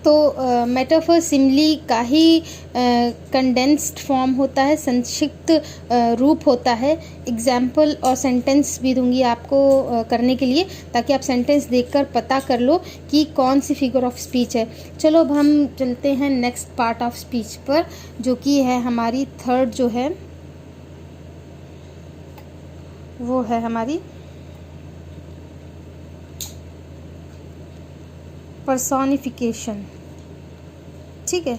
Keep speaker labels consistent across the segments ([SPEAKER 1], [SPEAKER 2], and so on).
[SPEAKER 1] तो metaphor simile का ही condensed form होता है, संक्षिप्त रूप होता है। एग्जाम्पल और सेंटेंस भी दूंगी आपको करने के लिए, ताकि आप सेंटेंस देखकर पता कर लो कि कौन सी फिगर ऑफ स्पीच है। चलो अब हम चलते हैं नेक्स्ट पार्ट ऑफ स्पीच पर, जो कि है हमारी थर्ड जो है वो है हमारी पर्सोनिफिकेशन। ठीक है,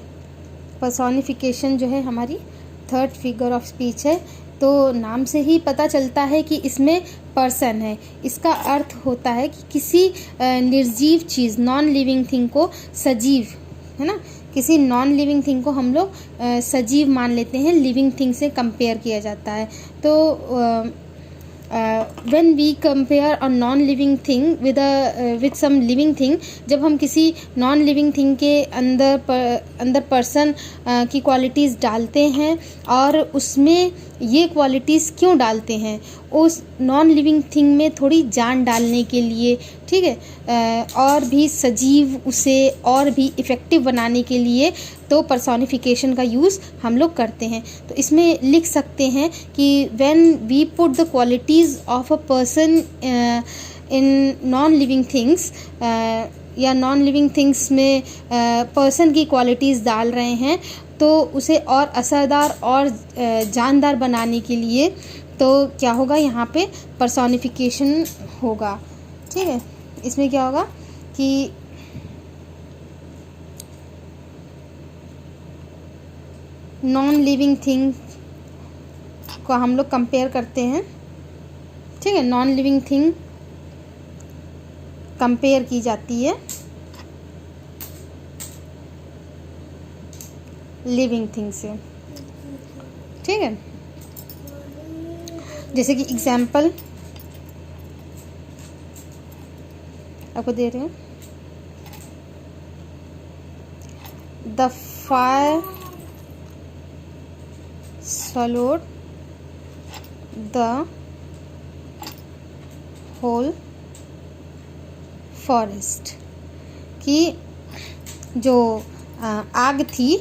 [SPEAKER 1] पर्सोनिफिकेशन जो है हमारी थर्ड फिगर ऑफ स्पीच है। तो नाम से ही पता चलता है कि इसमें पर्सन है। इसका अर्थ होता है कि किसी निर्जीव चीज़, नॉन लिविंग थिंग को सजीव, है ना, किसी नॉन लिविंग थिंग को हम लोग सजीव मान लेते हैं, लिविंग थिंग से कंपेयर किया जाता है। तो when we compare a non living thing with some living thing, जब हम किसी नॉन लिविंग थिंग के अंदर पर्सन की क्वालिटीज़ डालते हैं, और उसमें ये क्वालिटीज़ क्यों डालते हैं, उस नॉन लिविंग थिंग में थोड़ी जान डालने के लिए, ठीक है, और भी सजीव, उसे और भी इफ़ेक्टिव बनाने के लिए, तो पर्सोनिफिकेशन का यूज़ हम लोग करते हैं। तो इसमें लिख सकते हैं कि when we put the qualities of a person in non living things, या नॉन लिविंग थिंग्स में पर्सन की क्वालिटीज़ डाल रहे हैं, तो उसे और असरदार और जानदार बनाने के लिए तो क्या होगा, यहाँ पे पर्सोनिफिकेशन होगा। ठीक है, इसमें क्या होगा कि नॉन लिविंग थिंग को हम लोग कंपेयर करते हैं। ठीक है, नॉन लिविंग थिंग कंपेयर की जाती है लिविंग थिंग से। ठीक है, जैसे कि एग्जाम्पल आपको दे रहे हैं, the fire swallowed the whole forest, कि जो आग थी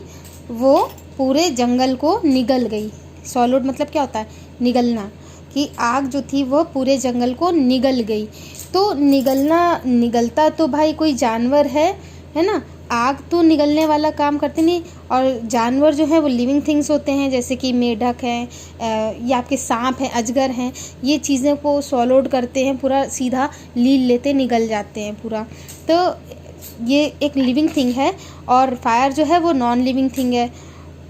[SPEAKER 1] वो पूरे जंगल को निगल गई। swallowed मतलब क्या होता है, निगलना, कि आग जो थी वो पूरे जंगल को निगल गई। तो निगलता तो भाई कोई जानवर है ना, आग तो निगलने वाला काम करते नहीं। और जानवर जो है वो लिविंग थिंग्स होते हैं, जैसे कि मेढक हैं या आपके सांप हैं, अजगर हैं, ये चीज़ें को स्वॉलोड करते हैं, पूरा सीधा लील लेते, निगल जाते हैं पूरा। तो ये एक लिविंग थिंग है, और फायर जो है वो नॉन लिविंग थिंग है।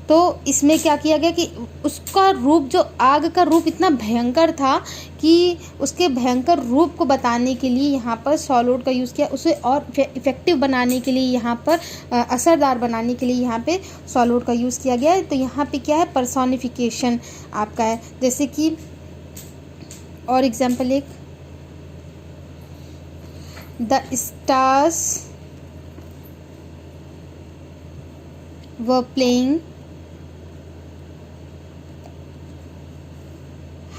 [SPEAKER 1] तो इसमें क्या किया गया कि उसका रूप, जो आग का रूप इतना भयंकर था कि उसके भयंकर रूप को बताने के लिए यहाँ पर सॉलोड का यूज़ किया, उसे और इफ़ेक्टिव बनाने के लिए, यहाँ पर असरदार बनाने के लिए यहाँ पे सॉलोड का यूज़ किया गया है। तो यहाँ पे क्या है, पर्सोनिफिकेशन आपका है। जैसे कि और एग्जाम्पल एक, the stars were playing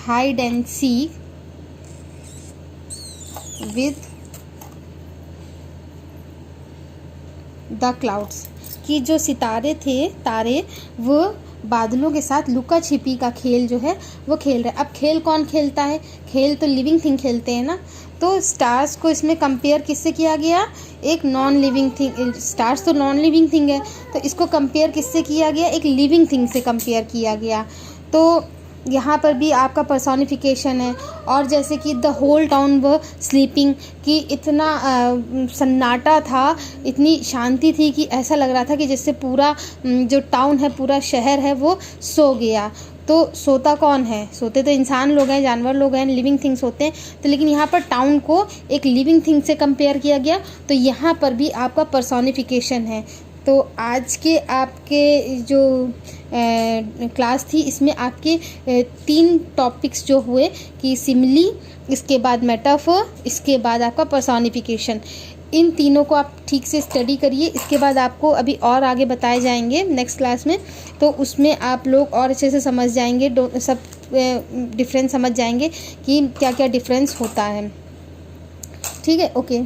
[SPEAKER 1] hide and seek with the clouds, कि जो सितारे थे, तारे, वो बादलों के साथ लुका छिपी का खेल जो है वो खेल रहे। अब खेल कौन खेलता है, खेल तो लिविंग थिंग खेलते हैं ना। तो स्टार्स को इसमें कंपेयर किससे किया गया, एक नॉन लिविंग थिंग, स्टार्स तो नॉन लिविंग थिंग है, तो इसको कंपेयर किससे किया गया, एक लिविंग थिंग से कंपेयर किया गया। तो यहाँ पर भी आपका पर्सोनिफिकेशन है। और जैसे कि द होल टाउन व स्लीपिंग, कि इतना सन्नाटा था, इतनी शांति थी कि ऐसा लग रहा था कि जैसे पूरा जो टाउन है, पूरा शहर है, वो सो गया। तो सोता कौन है, सोते तो इंसान लोग हैं, जानवर लोग हैं, लिविंग थिंग्स होते हैं। तो लेकिन यहाँ पर टाउन को एक लिविंग थिंग से कंपेयर किया गया, तो यहाँ पर भी आपका पर्सोनिफिकेशन है। तो आज के आपके जो क्लास थी, इसमें आपके 3 टॉपिक्स जो हुए कि सिमिली, इसके बाद मेटाफर, इसके बाद आपका पर्सोनिफिकेशन। इन तीनों को आप ठीक से स्टडी करिए। इसके बाद आपको अभी और आगे बताए जाएंगे नेक्स्ट क्लास में, तो उसमें आप लोग और अच्छे से समझ जाएंगे, सब डिफरेंस समझ जाएंगे कि क्या क्या डिफरेंस होता है। ठीक है, ओके।